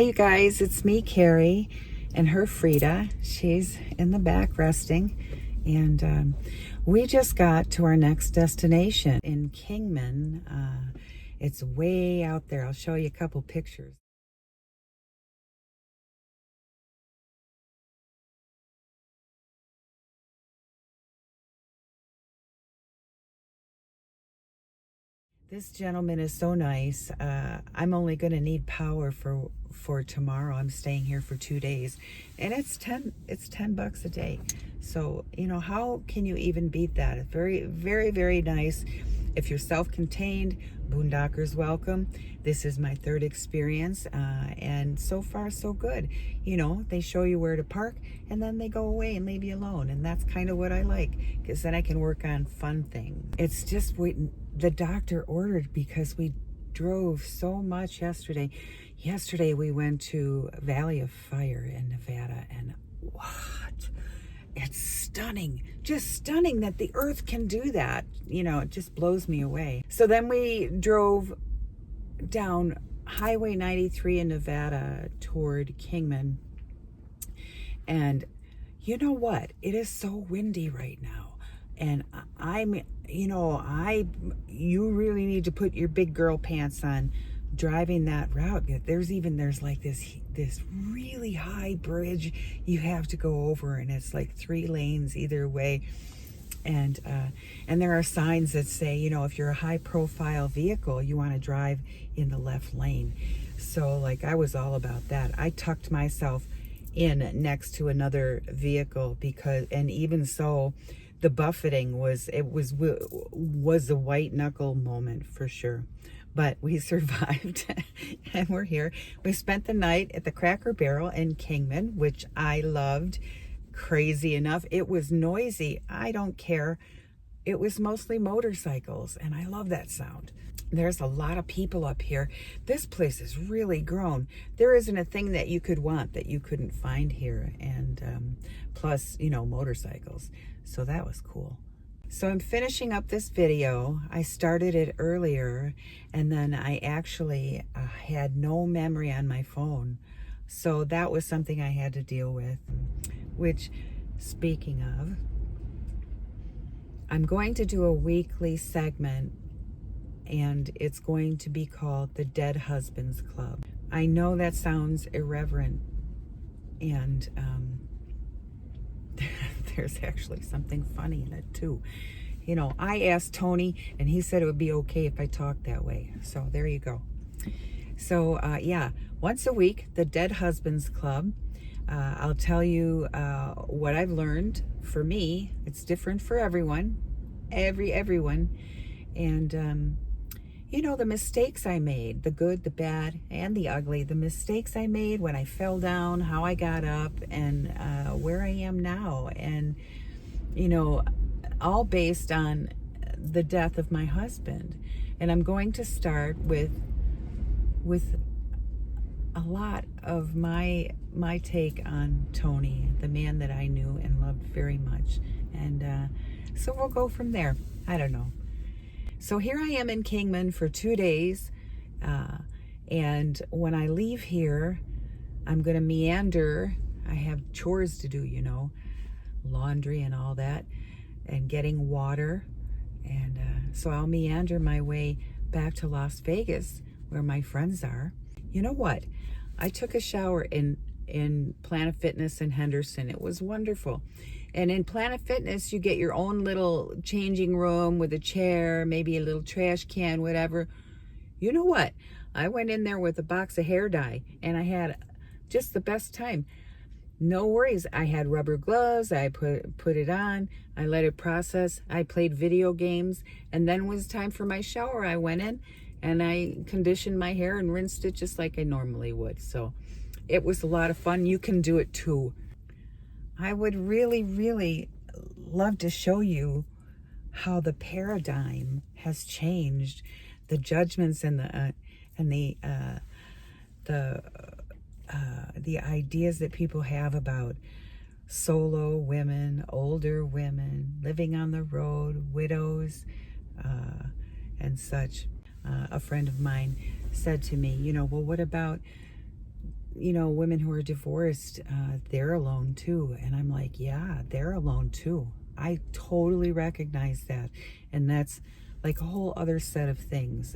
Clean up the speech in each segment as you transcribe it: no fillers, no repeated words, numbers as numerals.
you guys, it's me, Carrie, and her Frida. She's in the back resting, and we just got to our next destination in Kingman. It's way out there. I'll show you a couple pictures. This gentleman is so nice. I'm only going to need power for tomorrow. I'm staying here for 2 days, and it's $10 a day. So, you know, how can you even beat that? It's very, very, very nice. If you're self-contained, Boondockers welcome. This is my third experience, and so far so good. You know, they show you where to park, and then they go away and leave you alone, and that's kind of what I like, because then I can work on fun things. It's just waiting. The doctor ordered because we drove so much yesterday. Yesterday we went to Valley of Fire in Nevada, and what? It's stunning, just stunning that the earth can do that. You know, it just blows me away. So then we drove down Highway 93 in Nevada toward Kingman. And you know what? It is so windy right now. And you really need to put your big girl pants on driving that route. There's like this really high bridge you have to go over, and it's like 3 lanes either way. And there are signs that say, you know, if you're a high profile vehicle, you want to drive in the left lane. So like, I was all about that. I tucked myself in next to another vehicle and even so, the buffeting was a white knuckle moment for sure. But we survived and we're here. We spent the night at the Cracker Barrel in Kingman, which I loved. Crazy enough, it was noisy. I don't care. It was mostly motorcycles, and I love that sound. There's a lot of people up here. This place has really grown. There isn't a thing that you could want that you couldn't find here, and plus, you know, motorcycles. So that was cool. So I'm finishing up this video. I started it earlier, and then I actually had no memory on my phone. So that was something I had to deal with, which, speaking of, I'm going to do a weekly segment, and it's going to be called the Dead Husbands Club. I know that sounds irreverent, and there's actually something funny in it too. You know, I asked Tony, and he said it would be okay if I talked that way. So there you go. So yeah, once a week, the Dead Husbands Club. I'll tell you what I've learned. For me, it's different for everyone, everyone, and you know, the mistakes I made, the good, the bad, and the ugly, the mistakes I made when I fell down, how I got up, and where I am now, and you know, all based on the death of my husband. And I'm going to start with a lot of my take on Tony, the man that I knew and loved very much. And so we'll go from there. I don't know. So here I am in Kingman for 2 days. And when I leave here, I'm going to meander. I have chores to do, you know, laundry and all that, and getting water. And so I'll meander my way back to Las Vegas, where my friends are. You know what? I took a shower in Planet Fitness in Henderson. It was wonderful. And in Planet Fitness, you get your own little changing room with a chair, maybe a little trash can, whatever. You know what? I went in there with a box of hair dye, and I had just the best time. No worries. I had rubber gloves. I put it on. I let it process. I played video games. And then when it was time for my shower, I went in and I conditioned my hair and rinsed it just like I normally would. So it was a lot of fun. You can do it too. I would really, really love to show you how the paradigm has changed, the judgments and the ideas that people have about solo women, older women, living on the road, widows, and such. A friend of mine said to me, you know, well, what about you know, women who are divorced, they're alone too. And I'm like, yeah, they're alone too. I totally recognize that. And that's like a whole other set of things.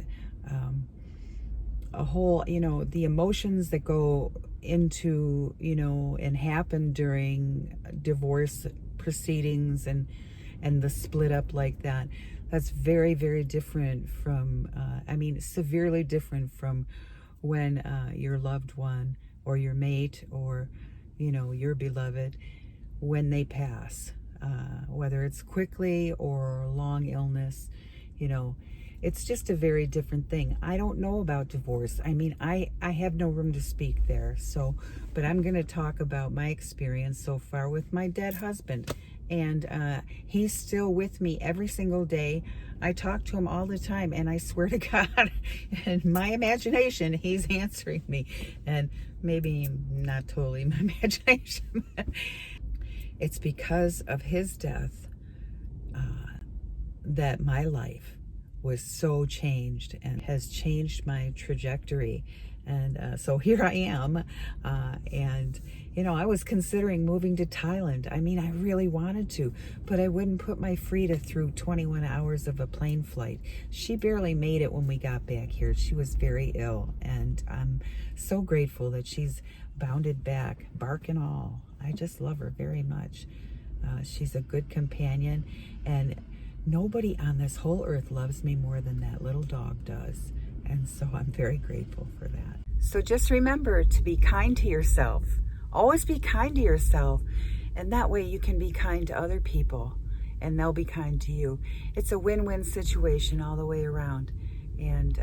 A whole, you know, the emotions that go into, you know, and happen during divorce proceedings and the split up like that. That's very, very different from, I mean, severely different from when your loved one or your mate or, you know, your beloved, when they pass, whether it's quickly or long illness, you know, it's just a very different thing. I don't know about divorce. I mean, I have no room to speak there. So, but I'm going to talk about my experience so far with my dead husband. And he's still with me every single day. I talk to him all the time, and I swear to God, in my imagination, he's answering me. And maybe not totally my imagination. It's because of his death that my life was so changed and has changed my trajectory. And so here I am. And, you know, I was considering moving to Thailand. I mean, I really wanted to, but I wouldn't put my Frida through 21 hours of a plane flight. She barely made it when we got back here. She was very ill. And I'm so grateful that she's bounded back, bark and all. I just love her very much. She's a good companion. And nobody on this whole earth loves me more than that little dog does. And so I'm very grateful for that. So just remember to be kind to yourself. Always be kind to yourself. And that way you can be kind to other people and they'll be kind to you. It's a win-win situation all the way around. And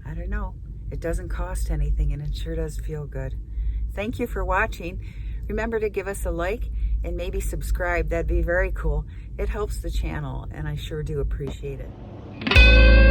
I don't know, it doesn't cost anything and it sure does feel good. Thank you for watching. Remember to give us a like and maybe subscribe. That'd be very cool. It helps the channel and I sure do appreciate it.